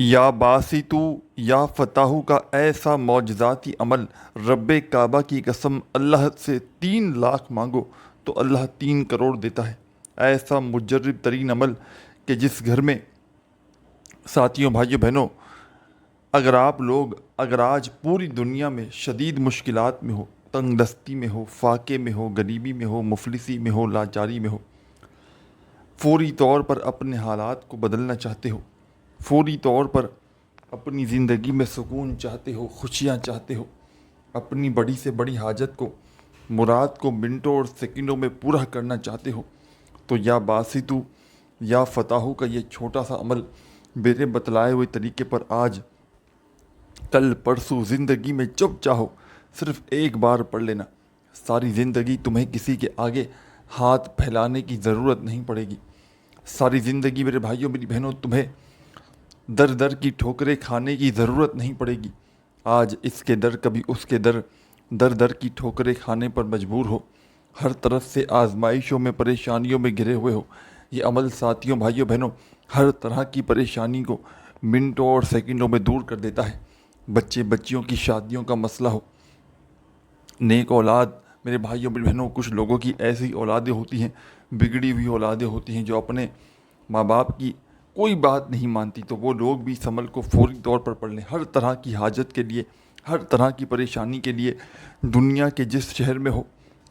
یا باسطو یا فتح کا ایسا معجزاتی عمل، رب کعبہ کی قسم اللہ سے 3 لاکھ مانگو تو اللہ 3 کروڑ دیتا ہے۔ ایسا مجرب ترین عمل کہ جس گھر میں ساتھیوں بھائیوں بہنوں، اگر آج پوری دنیا میں شدید مشکلات میں ہو، تنگ دستی میں ہو، فاقے میں ہو، غریبی میں ہو، مفلسی میں ہو، لاچاری میں ہو، فوری طور پر اپنے حالات کو بدلنا چاہتے ہو، فوری طور پر اپنی زندگی میں سکون چاہتے ہو، خوشیاں چاہتے ہو، اپنی بڑی سے بڑی حاجت کو، مراد کو منٹوں اور سیکنڈوں میں پورا کرنا چاہتے ہو، تو یا باسطو یا فتح کا یہ چھوٹا سا عمل میرے بتلائے ہوئے طریقے پر آج، کل، پرسوں، زندگی میں جب چاہو صرف ایک بار پڑھ لینا۔ ساری زندگی تمہیں کسی کے آگے ہاتھ پھیلانے کی ضرورت نہیں پڑے گی۔ ساری زندگی میرے بھائیوں میری بہنوں تمہیں در در کی ٹھوکریں کھانے کی ضرورت نہیں پڑے گی۔ آج اس کے در کبھی اس کے در، در در کی ٹھوکریں کھانے پر مجبور ہو، ہر طرف سے آزمائشوں میں، پریشانیوں میں گھرے ہوئے ہو۔ یہ عمل ساتھیوں بھائیوں بہنوں ہر طرح کی پریشانی کو منٹوں اور سیکنڈوں میں دور کر دیتا ہے۔ بچے بچیوں کی شادیوں کا مسئلہ ہو، نیک اولاد، میرے بھائیوں میری بہنوں کچھ لوگوں کی ایسی اولادیں ہوتی ہیں، بگڑی ہوئی اولادیں ہوتی ہیں جو اپنے ماں باپ کی کوئی بات نہیں مانتی، تو وہ لوگ بھی اس عمل کو فوری طور پر پڑھ لیں۔ ہر طرح کی حاجت کے لیے، ہر طرح کی پریشانی کے لیے، دنیا کے جس شہر میں ہو،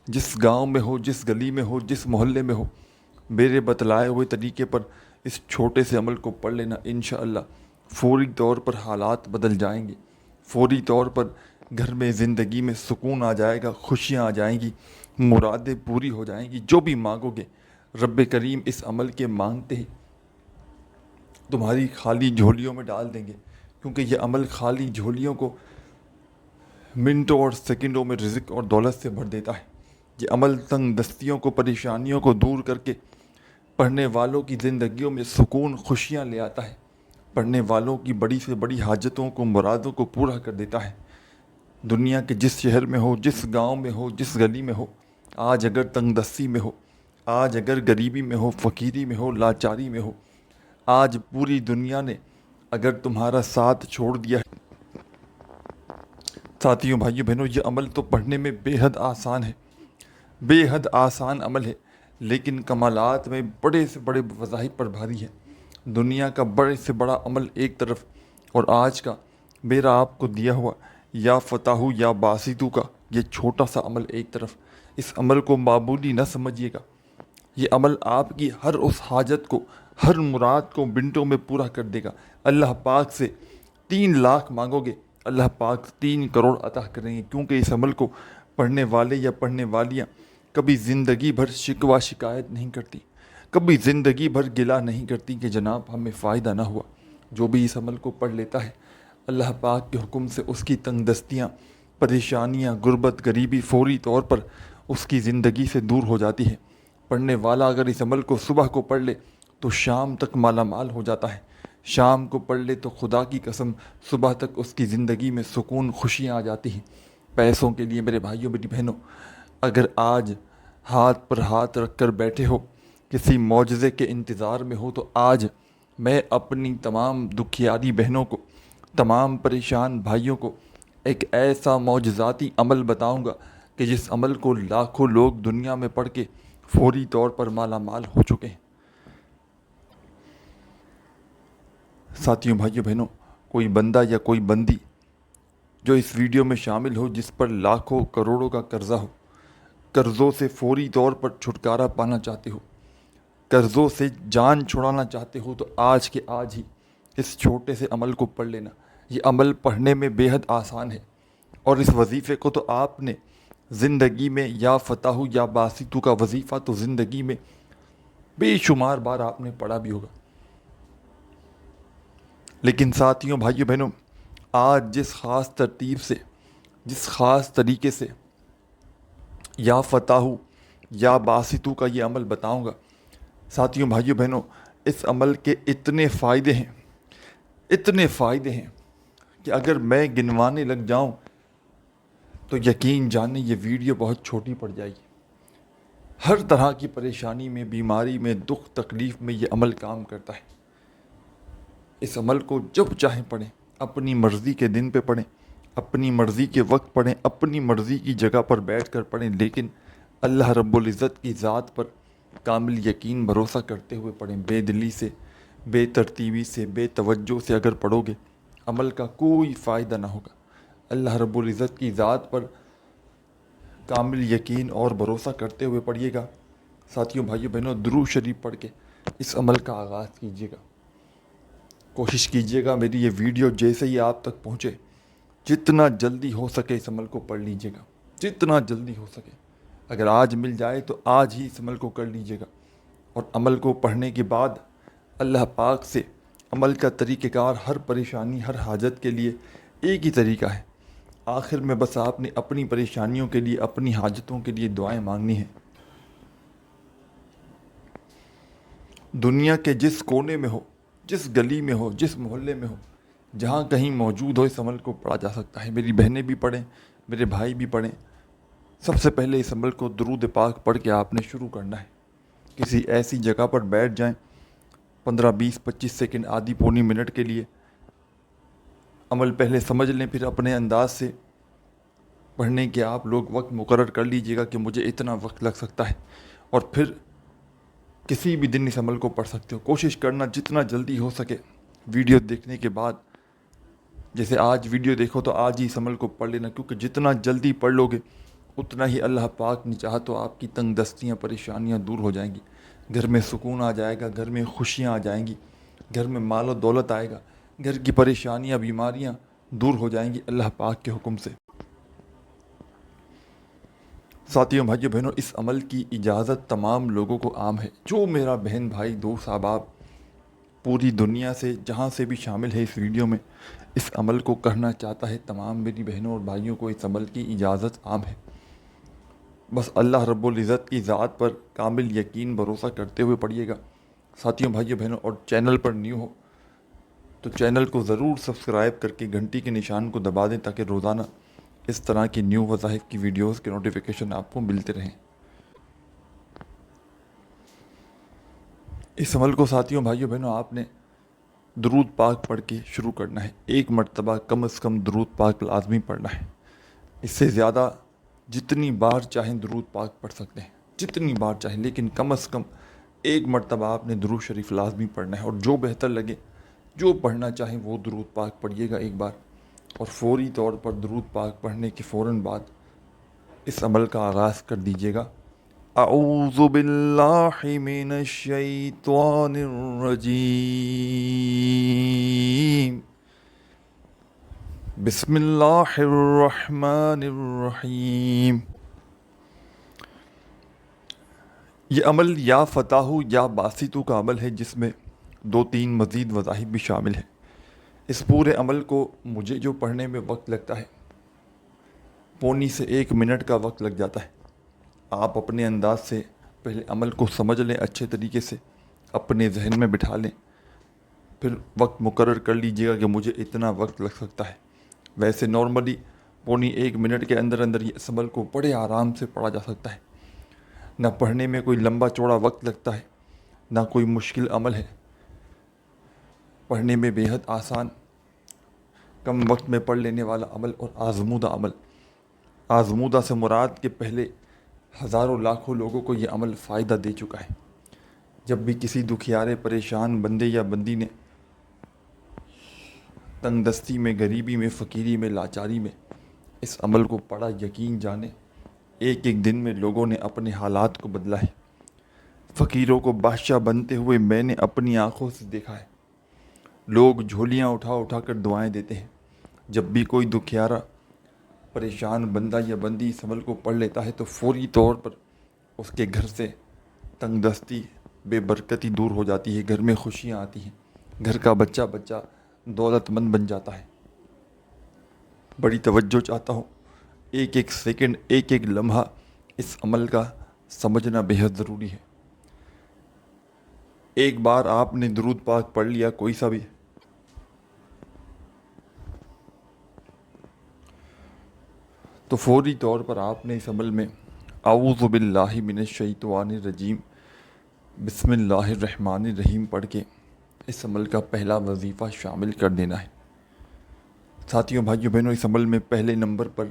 جس گاؤں میں ہو، جس گلی میں ہو، جس محلے میں ہو، میرے بتلائے ہوئے طریقے پر اس چھوٹے سے عمل کو پڑھ لینا، انشاءاللہ فوری طور پر حالات بدل جائیں گے، فوری طور پر گھر میں زندگی میں سکون آ جائے گا، خوشیاں آ جائیں گی، مرادیں پوری ہو جائیں گی۔ جو بھی مانگو گے رب کریم اس عمل کے مانگتے ہی تمہاری خالی جھولیوں میں ڈال دیں گے، کیونکہ یہ عمل خالی جھولیوں کو منٹوں اور سیکنڈوں میں رزق اور دولت سے بھر دیتا ہے۔ یہ عمل تنگ دستیوں کو، پریشانیوں کو دور کر کے پڑھنے والوں کی زندگیوں میں سکون، خوشیاں لے آتا ہے، پڑھنے والوں کی بڑی سے بڑی حاجتوں کو، مرادوں کو پورا کر دیتا ہے۔ دنیا کے جس شہر میں ہو، جس گاؤں میں ہو، جس گلی میں ہو، آج اگر تنگ دستی میں ہو، آج اگر غریبی میں ہو، فقیری میں ہو، لاچاری میں ہو، آج پوری دنیا نے اگر تمہارا ساتھ چھوڑ دیا ہے، ساتھیوں بھائیوں بہنوں یہ عمل تو پڑھنے میں بے حد آسان ہے، بے حد آسان عمل ہے، لیکن کمالات میں بڑے سے بڑے وظائف پر بھاری ہے۔ دنیا کا بڑے سے بڑا عمل ایک طرف، اور آج کا میرا آپ کو دیا ہوا یا فتح یا باسطو کا یہ چھوٹا سا عمل ایک طرف۔ اس عمل کو معمولی نہ سمجھیے گا، یہ عمل آپ کی ہر اس حاجت کو، ہر مراد کو منٹوں میں پورا کر دے گا۔ اللہ پاک سے 3 لاکھ مانگو گے، اللہ پاک 3 کروڑ عطا کریں گے، کیونکہ اس عمل کو پڑھنے والے یا پڑھنے والیاں کبھی زندگی بھر شکوہ شکایت نہیں کرتی، کبھی زندگی بھر گلہ نہیں کرتی کہ جناب ہمیں فائدہ نہ ہوا۔ جو بھی اس عمل کو پڑھ لیتا ہے، اللہ پاک کے حکم سے اس کی تنگ دستیاں، پریشانیاں، غربت، غریبی فوری طور پر اس کی زندگی سے دور ہو جاتی ہے۔ پڑھنے والا اگر اس عمل کو صبح کو پڑھ لے تو شام تک مالا مال ہو جاتا ہے، شام کو پڑھ لے تو خدا کی قسم صبح تک اس کی زندگی میں سکون، خوشیاں آ جاتی ہیں۔ پیسوں کے لیے میرے بھائیوں میری بہنوں اگر آج ہاتھ پر ہاتھ رکھ کر بیٹھے ہو، کسی معجزے کے انتظار میں ہو، تو آج میں اپنی تمام دکھیاری بہنوں کو، تمام پریشان بھائیوں کو ایک ایسا معجزاتی عمل بتاؤں گا کہ جس عمل کو لاکھوں لوگ دنیا میں پڑھ کے فوری طور پر مالا مال ہو چکے ہیں۔ ساتھیوں بھائیوں بہنوں کوئی بندہ یا کوئی بندی جو اس ویڈیو میں شامل ہو، جس پر لاکھوں کروڑوں کا قرضہ ہو، قرضوں سے فوری طور پر چھٹکارا پانا چاہتے ہو، قرضوں سے جان چھڑانا چاہتے ہو، تو آج کے آج ہی اس چھوٹے سے عمل کو پڑھ لینا۔ یہ عمل پڑھنے میں بے حد آسان ہے، اور اس وظیفے کو تو آپ نے زندگی میں یا فتح یا باسطو کا وظیفہ تو زندگی میں بے شمار بار آپ نے پڑھا بھی ہوگا۔ لیکن ساتھیوں بھائیوں بہنوں آج جس خاص ترتیب سے، جس خاص طریقے سے یا فتح یا باسطو کا یہ عمل بتاؤں گا، ساتھیوں بھائیوں بہنوں اس عمل کے اتنے فائدے ہیں، اتنے فائدے ہیں کہ اگر میں گنوانے لگ جاؤں تو یقین جانیں یہ ویڈیو بہت چھوٹی پڑ جائے گی۔ ہر طرح کی پریشانی میں، بیماری میں، دکھ تکلیف میں یہ عمل کام کرتا ہے۔ اس عمل کو جب چاہیں پڑھیں، اپنی مرضی کے دن پہ پڑھیں، اپنی مرضی کے وقت پڑھیں، اپنی مرضی کی جگہ پر بیٹھ کر پڑھیں، لیکن اللہ رب العزت کی ذات پر کامل یقین بھروسہ کرتے ہوئے پڑھیں۔ بے دلی سے، بے ترتیبی سے، بے توجہ سے اگر پڑھو گے عمل کا کوئی فائدہ نہ ہوگا۔ اللہ رب العزت کی ذات پر کامل یقین اور بھروسہ کرتے ہوئے پڑھیے گا۔ ساتھیوں، بھائیوں، بہنوں، درود شریف پڑھ کے اس عمل کا آغاز کیجیے گا۔ کوشش کیجیے گا میری یہ ویڈیو جیسے ہی آپ تک پہنچے جتنا جلدی ہو سکے اس عمل کو پڑھ لیجیے گا، جتنا جلدی ہو سکے۔ اگر آج مل جائے تو آج ہی اس عمل کو کر لیجیے گا، اور عمل کو پڑھنے کے بعد اللہ پاک سے عمل کا طریقہ کار، ہر پریشانی، ہر حاجت کے لیے ایک ہی طریقہ ہے۔ آخر میں بس آپ نے اپنی پریشانیوں کے لیے، اپنی حاجتوں کے لیے دعائیں مانگنی ہیں۔ دنیا کے جس کونے میں ہو، جس گلی میں ہو، جس محلے میں ہو، جہاں کہیں موجود ہو، اس عمل کو پڑھا جا سکتا ہے۔ میری بہنیں بھی پڑھیں، میرے بھائی بھی پڑھیں۔ سب سے پہلے اس عمل کو درود پاک پڑھ کے آپ نے شروع کرنا ہے۔ کسی ایسی جگہ پر بیٹھ جائیں، 15، 20، 25 سیکنڈ، آدھی پونی منٹ کے لیے عمل پہلے سمجھ لیں، پھر اپنے انداز سے پڑھنے کے آپ لوگ وقت مقرر کر لیجئے گا کہ مجھے اتنا وقت لگ سکتا ہے، اور پھر کسی بھی دن اس عمل کو پڑھ سکتے ہو۔ کوشش کرنا جتنا جلدی ہو سکے ویڈیو دیکھنے کے بعد، جیسے آج ویڈیو دیکھو تو آج ہی اس عمل کو پڑھ لینا، کیونکہ جتنا جلدی پڑھ لو گے اتنا ہی اللہ پاک نے چاہا تو آپ کی تنگ دستیاں، پریشانیاں دور ہو جائیں گی، گھر میں سکون آ جائے گا، گھر میں خوشیاں آ جائیں گی، گھر میں مال و دولت آئے گا، گھر کی پریشانیاں، بیماریاں دور ہو جائیں گی اللہ پاک کے حکم سے۔ ساتھیوں، بھائیوں، بہنوں، اس عمل کی اجازت تمام لوگوں کو عام ہے۔ جو میرا بہن، بھائی، دوست، احباب پوری دنیا سے جہاں سے بھی شامل ہے اس ویڈیو میں، اس عمل کو کرنا چاہتا ہے، تمام میری بہنوں اور بھائیوں کو اس عمل کی اجازت عام ہے۔ بس اللہ رب العزت کی ذات پر کامل یقین بھروسہ کرتے ہوئے پڑھیے گا۔ ساتھیوں، بھائیوں، بہنوں، اور چینل پر نیو ہو تو چینل کو ضرور سبسکرائب کر کے گھنٹی کے نشان کو دبا دیں، تاکہ روزانہ اس طرح کی نیو وظائف کی ویڈیوز کے نوٹیفیکیشن آپ کو ملتے رہیں۔ اس عمل کو ساتھیوں، بھائیوں، بہنوں، آپ نے درود پاک پڑھ کے شروع کرنا ہے۔ ایک مرتبہ کم از کم درود پاک لازمی پڑھنا ہے۔ اس سے زیادہ جتنی بار چاہیں درود پاک پڑھ سکتے ہیں، جتنی بار چاہیں، لیکن کم از کم ایک مرتبہ آپ نے درود شریف لازمی پڑھنا ہے، اور جو بہتر لگے، جو پڑھنا چاہیں وہ درود پاک پڑھیے گا ایک بار، اور فوری طور پر درود پاک پڑھنے کے فوراً بعد اس عمل کا آغاز کر دیجیے گا۔ اعوذ باللہ من الشیطان الرجیم، بسم اللہ الرحمن الرحیم۔ یہ عمل یا فتح یا باسطو کا عمل ہے، جس میں 2-3 مزید وظائف بھی شامل ہیں۔ اس پورے عمل کو مجھے جو پڑھنے میں وقت لگتا ہے، 1.25 سے 1 منٹ کا وقت لگ جاتا ہے۔ آپ اپنے انداز سے پہلے عمل کو سمجھ لیں، اچھے طریقے سے اپنے ذہن میں بٹھا لیں، پھر وقت مقرر کر لیجئے گا کہ مجھے اتنا وقت لگ سکتا ہے۔ ویسے نارملی 1.25 منٹ کے اندر اندر یہ اس عمل کو بڑے آرام سے پڑھا جا سکتا ہے۔ نہ پڑھنے میں کوئی لمبا چوڑا وقت لگتا ہے، نہ کوئی مشکل عمل ہے، پڑھنے میں بے حد آسان، کم وقت میں پڑھ لینے والا عمل، اور آزمودہ عمل۔ آزمودہ سے مراد کہ پہلے ہزاروں لاکھوں لوگوں کو یہ عمل فائدہ دے چکا ہے۔ جب بھی کسی دکھیارے، پریشان بندے یا بندی نے تنگ دستی میں، غریبی میں، فقیری میں، لاچاری میں اس عمل کو پڑھا، یقین جانے ایک ایک دن میں لوگوں نے اپنے حالات کو بدلا ہے۔ فقیروں کو بادشاہ بنتے ہوئے میں نے اپنی آنکھوں سے دیکھا ہے۔ لوگ جھولیاں اٹھا اٹھا کر دعائیں دیتے ہیں۔ جب بھی کوئی دکھیارا، پریشان بندہ یا بندی اس عمل کو پڑھ لیتا ہے تو فوری طور پر اس کے گھر سے تنگ دستی، بے برکتی دور ہو جاتی ہے، گھر میں خوشیاں آتی ہیں، گھر کا بچہ بچہ دولت مند بن جاتا ہے۔ بڑی توجہ چاہتا ہوں، ایک ایک سیکنڈ، ایک ایک لمحہ اس عمل کا سمجھنا بے حد ضروری ہے۔ ایک بار آپ نے درود پاک پڑھ لیا کوئی سا بھی، تو فوری طور پر آپ نے اس عمل میں اعوذ باللہ من الشیطان الرجیم، بسم اللہ الرحمن الرحیم پڑھ کے اس عمل کا پہلا وظیفہ شامل کر دینا ہے۔ ساتھیوں، بھائیوں، بہنوں، اس عمل میں پہلے نمبر پر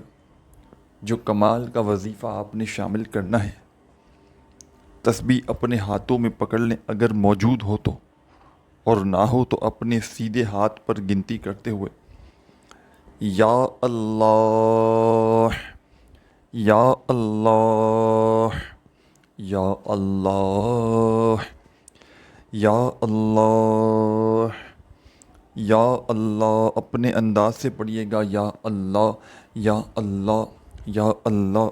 جو کمال کا وظیفہ آپ نے شامل کرنا ہے، تسبیح اپنے ہاتھوں میں پکڑ لیں اگر موجود ہو تو، اور نہ ہو تو اپنے سیدھے ہاتھ پر گنتی کرتے ہوئے یا اللہ، یا اللہ، یا اللہ، یا اللہ، یا اللہ، اپنے انداز سے پڑھیے گا، یا اللہ، یا اللہ، یا اللہ،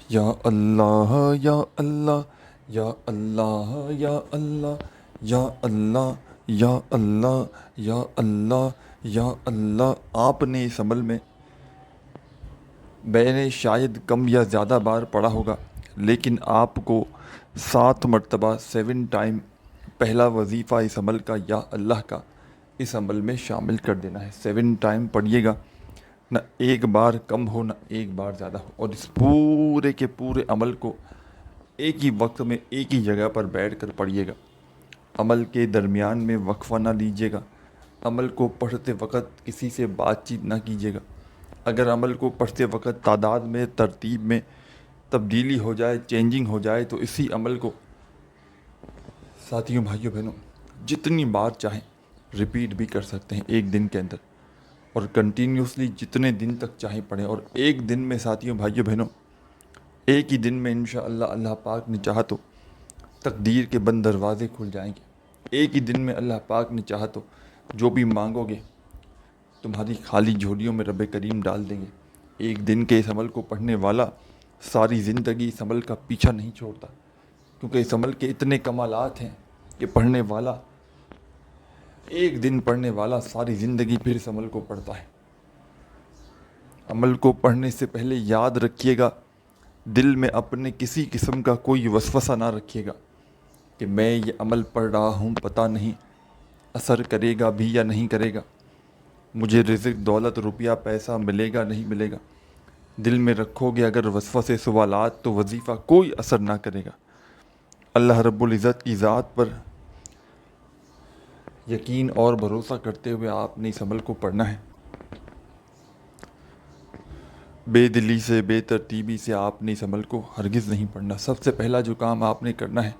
یا اللہ، یا اللہ، یا اللہ، یا اللہ، یا اللہ، یا اللہ، یا اللہ، یا اللہ۔ آپ نے اس عمل میں میں نے شاید کم یا زیادہ بار پڑھا ہوگا، لیکن آپ کو 7 مرتبہ 7 ٹائم پہلا وظیفہ اس عمل کا، یا اللہ کا، اس عمل میں شامل کر دینا ہے۔ 7 ٹائم پڑھیے گا، نہ ایک بار کم ہو نہ ایک بار زیادہ ہو، اور اس پورے کے پورے عمل کو ایک ہی وقت میں ایک ہی جگہ پر بیٹھ کر پڑھیے گا۔ عمل کے درمیان میں وقفہ نہ لیجیے گا۔ عمل کو پڑھتے وقت کسی سے بات چیت نہ کیجیے گا۔ اگر عمل کو پڑھتے وقت تعداد میں، ترتیب میں تبدیلی ہو جائے، چینجنگ ہو جائے، تو اسی عمل کو ساتھیوں، بھائیوں، بہنوں، جتنی بار چاہیں ریپیٹ بھی کر سکتے ہیں ایک دن کے اندر، اور کنٹینیوسلی جتنے دن تک چاہیں پڑھیں۔ اور ایک دن میں ساتھیوں، بھائیوں، بہنوں، ایک ہی دن میں انشاءاللہ اللہ پاک نے چاہا تو تقدیر کے بند دروازے کھل جائیں گے۔ ایک ہی دن میں اللہ پاک نے چاہا تو جو بھی مانگو گے تمہاری خالی جھولیوں میں رب کریم ڈال دیں گے۔ ایک دن کے اس عمل کو پڑھنے والا ساری زندگی اس عمل کا پیچھا نہیں چھوڑتا، کیونکہ اس عمل کے اتنے کمالات ہیں کہ پڑھنے والا، ایک دن پڑھنے والا ساری زندگی پھر اس عمل کو پڑھتا ہے۔ عمل کو پڑھنے سے پہلے یاد رکھیے گا، دل میں اپنے کسی قسم کا کوئی وسوسہ نہ رکھیے گا کہ میں یہ عمل پڑھ رہا ہوں، پتہ نہیں اثر کرے گا بھی یا نہیں کرے گا، مجھے رزق، دولت، روپیہ، پیسہ ملے گا نہیں ملے گا۔ دل میں رکھو گے اگر وسوسے، سوالات، تو وظیفہ کوئی اثر نہ کرے گا۔ اللہ رب العزت کی ذات پر یقین اور بھروسہ کرتے ہوئے آپ نے اس عمل کو پڑھنا ہے۔ بے دلی سے، بے ترتیبی سے آپ نے اس عمل کو ہرگز نہیں پڑھنا۔ سب سے پہلا جو کام آپ نے کرنا ہے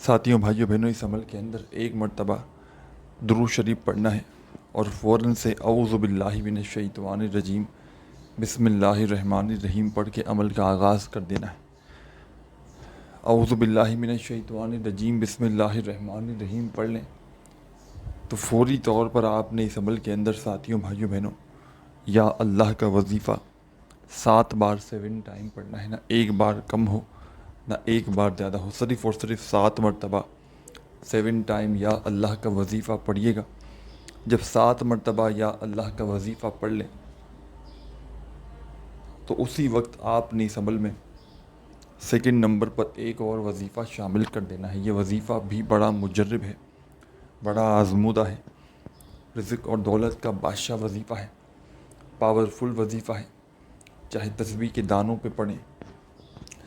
ساتھیوں، بھائیوں، بہنوں، اس عمل کے اندر ایک مرتبہ درود شریف پڑھنا ہے، اور فوراً سے اعوذ باللہ من الشیطان الرجیم بسم اللہ الرحمن الرحیم پڑھ کے عمل کا آغاز کر دینا ہے۔ اعوذ باللہ من الشیطان الرجیم بسم اللہ الرحمن الرحیم پڑھ لیں تو فوری طور پر آپ نے اس عمل کے اندر ساتھیوں، بھائیوں، بہنوں، یا اللہ کا وظیفہ 7 بار 7 ٹائم پڑھنا ہے، نہ ایک بار کم ہو نہ ایک بار زیادہ ہو، صرف اور صرف 7 مرتبہ 7 ٹائم یا اللہ کا وظیفہ پڑھیے گا۔ جب 7 مرتبہ یا اللہ کا وظیفہ پڑھ لیں تو اسی وقت آپ نے اس عمل میں سیکنڈ نمبر پر ایک اور وظیفہ شامل کر دینا ہے۔ یہ وظیفہ بھی بڑا مجرب ہے، بڑا آزمودہ ہے، رزق اور دولت کا بادشاہ وظیفہ ہے، پاورفل وظیفہ ہے۔ چاہے تسبیح کے دانوں پہ پڑھیں،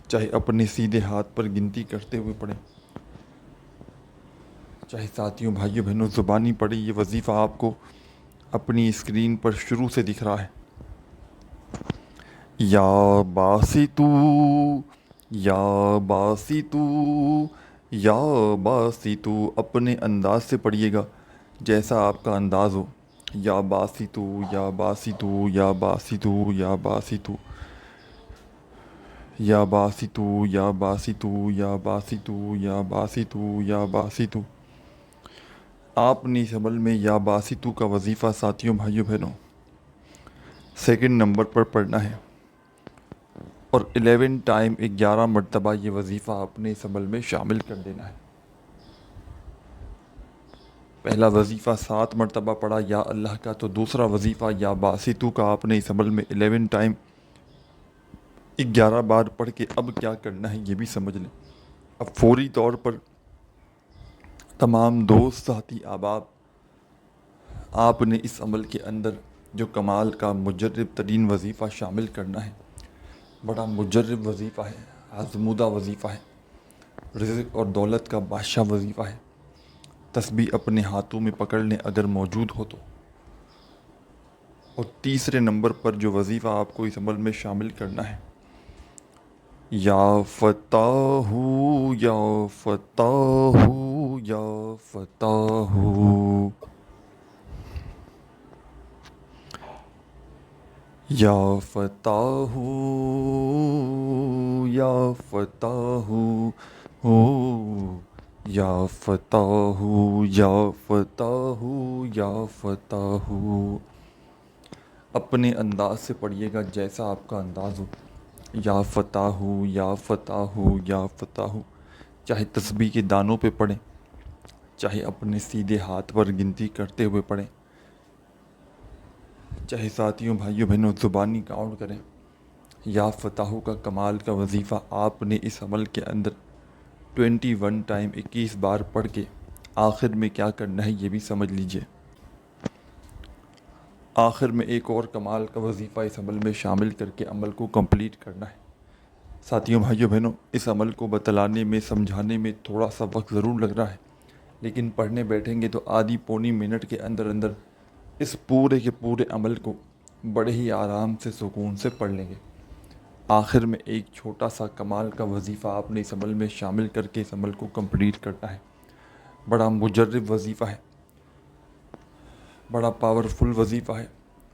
چاہے اپنے سیدھے ہاتھ پر گنتی کرتے ہوئے پڑھیں، چاہے ساتھیوں، بھائیوں، بہنوں زبانی پڑھیں، یہ وظیفہ آپ کو اپنی اسکرین پر شروع سے دکھ رہا ہے۔ یا باسطو، یا باسطو، یا باسطو، اپنے انداز سے پڑھیے گا جیسا آپ کا انداز ہو۔ یا باسطو، یا باسطو، یا باسطو، یا باسطو، یا باسطو، یا باسطو، یا باسطو، یا باسطو، یا باسطو۔ آپ نے اس عمل میں یا باسطو کا وظیفہ ساتھیوں، بھائیوں، بہنوں سیکنڈ نمبر پر پڑھنا ہے، اور 11 ٹائم 11 مرتبہ یہ وظیفہ آپ نے اس عمل میں شامل کر دینا ہے۔ پہلا وظیفہ 7 مرتبہ پڑھا یا اللہ کا، تو دوسرا وظیفہ یا باسطو کا آپ نے اس عمل میں 11 ٹائم 11 بار پڑھ کے اب کیا کرنا ہے یہ بھی سمجھ لیں۔ اب فوری طور پر تمام دوست، ساتھی، احباب، آپ نے اس عمل کے اندر جو کمال کا مجرب ترین وظیفہ شامل کرنا ہے، بڑا مجرب وظیفہ ہے، آزمودہ وظیفہ ہے، رزق اور دولت کا بادشاہ وظیفہ ہے۔ تسبیح اپنے ہاتھوں میں پکڑ لیں اگر موجود ہو تو۔ اور تیسرے نمبر پر جو وظیفہ آپ کو اس عمل میں شامل کرنا ہے، یا فتح یا فتح یا فتح، یا فتح یا فتح یا فتح یا فتح یا فتح۔ اپنے انداز سے پڑھیے گا جیسا آپ کا انداز ہو، یا فتح یا فتح یا فتح۔ چاہے تسبیح کے دانوں پہ پڑھیں، چاہے اپنے سیدھے ہاتھ پر گنتی کرتے ہوئے پڑھیں، چاہے ساتھیوں بھائیوں بہنوں زبانی کاؤنٹ کریں۔ یا فتح کا کمال کا وظیفہ آپ نے اس عمل کے اندر 21 ٹائم 21 بار پڑھ کے آخر میں کیا کرنا ہے یہ بھی سمجھ لیجئے۔ آخر میں ایک اور کمال کا وظیفہ اس عمل میں شامل کر کے عمل کو کمپلیٹ کرنا ہے۔ ساتھیوں بھائیوں بہنوں، اس عمل کو بتلانے میں سمجھانے میں تھوڑا سا وقت ضرور لگ رہا ہے، لیکن پڑھنے بیٹھیں گے تو آدھی پونی منٹ کے اندر اندر اس پورے کے پورے عمل کو بڑے ہی آرام سے سکون سے پڑھ لیں گے۔ آخر میں ایک چھوٹا سا کمال کا وظیفہ آپ نے اس عمل میں شامل کر کے اس عمل کو کمپلیٹ کرنا ہے۔ بڑا مجرب وظیفہ ہے، بڑا پاورفل وظیفہ ہے،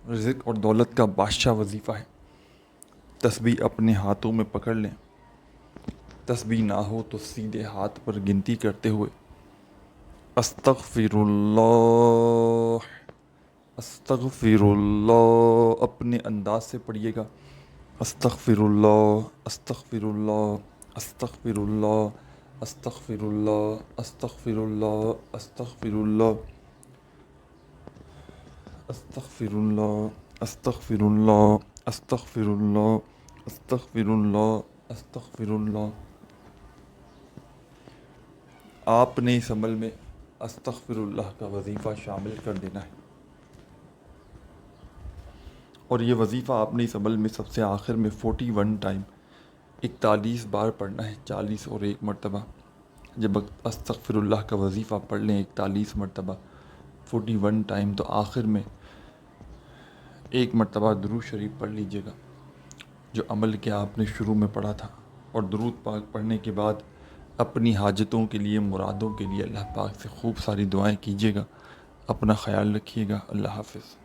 رزق اور دولت کا بادشاہ وظیفہ ہے۔ تسبیح اپنے ہاتھوں میں پکڑ لیں، تسبیح نہ ہو تو سیدھے ہاتھ پر گنتی کرتے ہوئے استغفر اللہ استغفر اللہ اپنے انداز سے پڑھیے گا۔ استغفر اللہ استغفر اللہ استغفر اللہ استغفر اللہ استغفر اللہ استغفر اللہ استغفر اللہ استغفر اللہ استغفر اللہ استغفر اللہ استغفر اللہ۔ آپ نے اس عمل میں استغفر اللہ کا وظیفہ شامل کر دینا ہے، اور یہ وظیفہ آپ نے اس عمل میں سب سے آخر میں 41 ٹائم 41 بار پڑھنا ہے، 40 اور 1 مرتبہ۔ جب استغفر اللہ کا وظیفہ پڑھ لیں 41 مرتبہ 41 ٹائم، تو آخر میں 1 مرتبہ درود شریف پڑھ لیجئے گا جو عمل کے آپ نے شروع میں پڑھا تھا، اور درود پاک پڑھنے کے بعد اپنی حاجتوں کے لیے، مرادوں کے لیے اللہ پاک سے خوب ساری دعائیں کیجئے گا۔ اپنا خیال رکھیے گا۔ اللہ حافظ۔